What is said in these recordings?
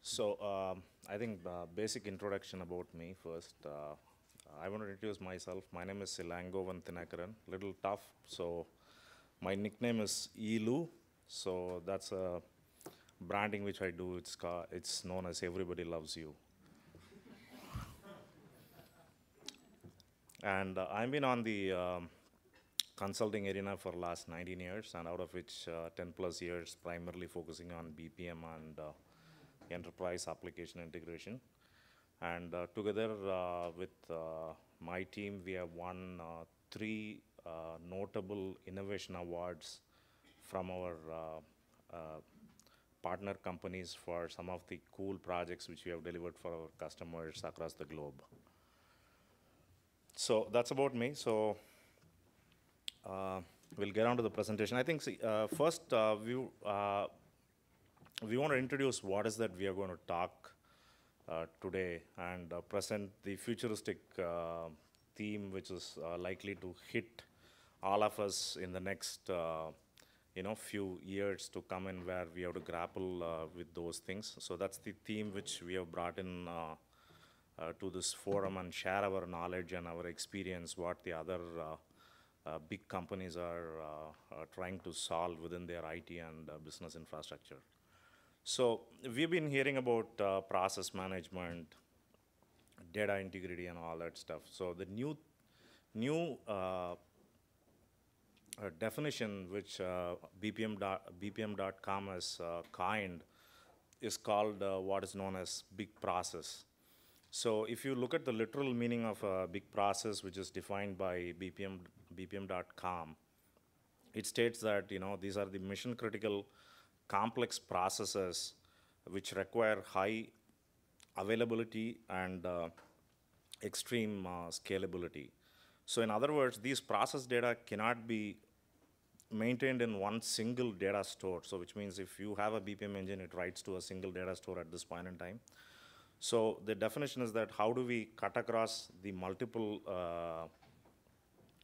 I think the basic introduction about me first. I want to introduce myself. My name is Silango Vantinakaran. Little tough. So my nickname is Elu. So that's a branding which I do. It's known as Everybody Loves You. And I've been on the consulting arena for last 19 years, and out of which 10 plus years primarily focusing on BPM and enterprise application integration. And together with my team, we have won three notable innovation awards from our partner companies for some of the cool projects which we have delivered for our customers across the globe. So that's about me. So we'll get on to the presentation. I think first we want to introduce what is that we are going to talk today and present the futuristic theme which is likely to hit all of us in the next few years to come in, where we have to grapple with those things. So that's the theme which we have brought in to this forum and share our knowledge and our experience, what the other big companies are trying to solve within their IT and business infrastructure. So we've been hearing about process management, data integrity, and all that stuff. So the new definition which BPM.com has coined is called what is known as big process. So if you look at the literal meaning of a big process, which is defined by BPM.com, it states that these are the mission critical complex processes which require high availability and extreme scalability. So in other words, these process data cannot be maintained in one single data store. So which means if you have a BPM engine, it writes to a single data store at this point in time. So the definition is that how do we cut across the multiple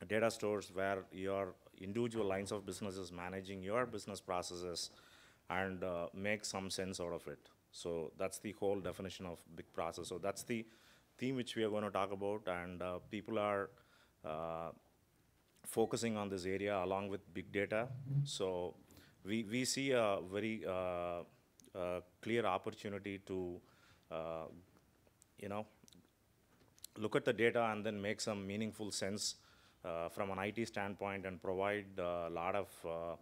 data stores where your individual lines of business is managing your business processes and make some sense out of it. So that's the whole definition of big process. So that's the theme which we are going to talk about, and people are focusing on this area along with big data. So we see a very clear opportunity to look at the data and then make some meaningful sense from an IT standpoint and provide a lot of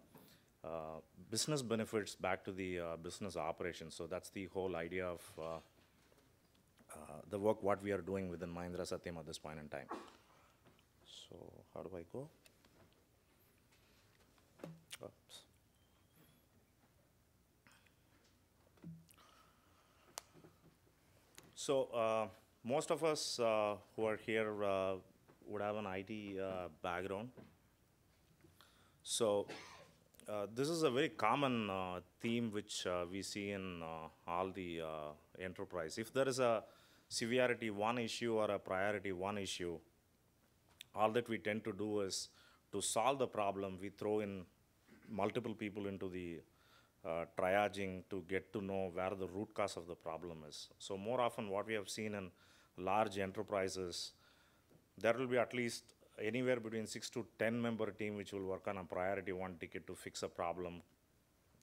business benefits back to the business operations. So that's the whole idea of the work what we are doing within Mahindra Satyam at this point in time. So how do I go? Oops. So most of us who are here would have an IT background. So this is a very common theme which we see in all the enterprise. If there is a severity one issue or a priority one issue, all that we tend to do is to solve the problem, we throw in multiple people into the triaging to get to know where the root cause of the problem is. So more often what we have seen in large enterprises, there will be at least anywhere between 6 to 10 member team which will work on a priority one ticket to fix a problem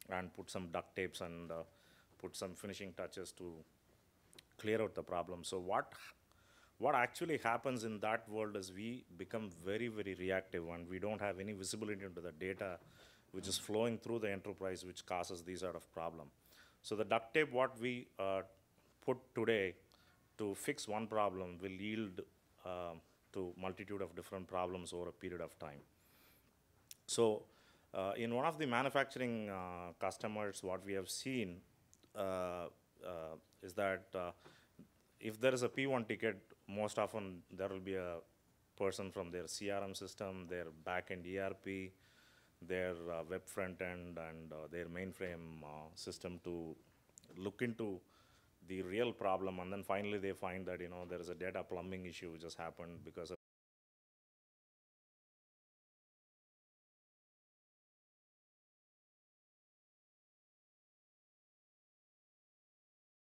and put some duct tapes and put some finishing touches to clear out the problem. So what actually happens in that world is we become very, very reactive, and we don't have any visibility into the data which is flowing through the enterprise, which causes these sort of problem. So the duct tape what we put today to fix one problem will yield to multitude of different problems over a period of time. So in one of the manufacturing customers, what we have seen is that if there is a P1 ticket, most often there will be a person from their CRM system, their back-end ERP, their web front end, and their mainframe system to look into the real problem, and then finally they find that there is a data plumbing issue which has happened because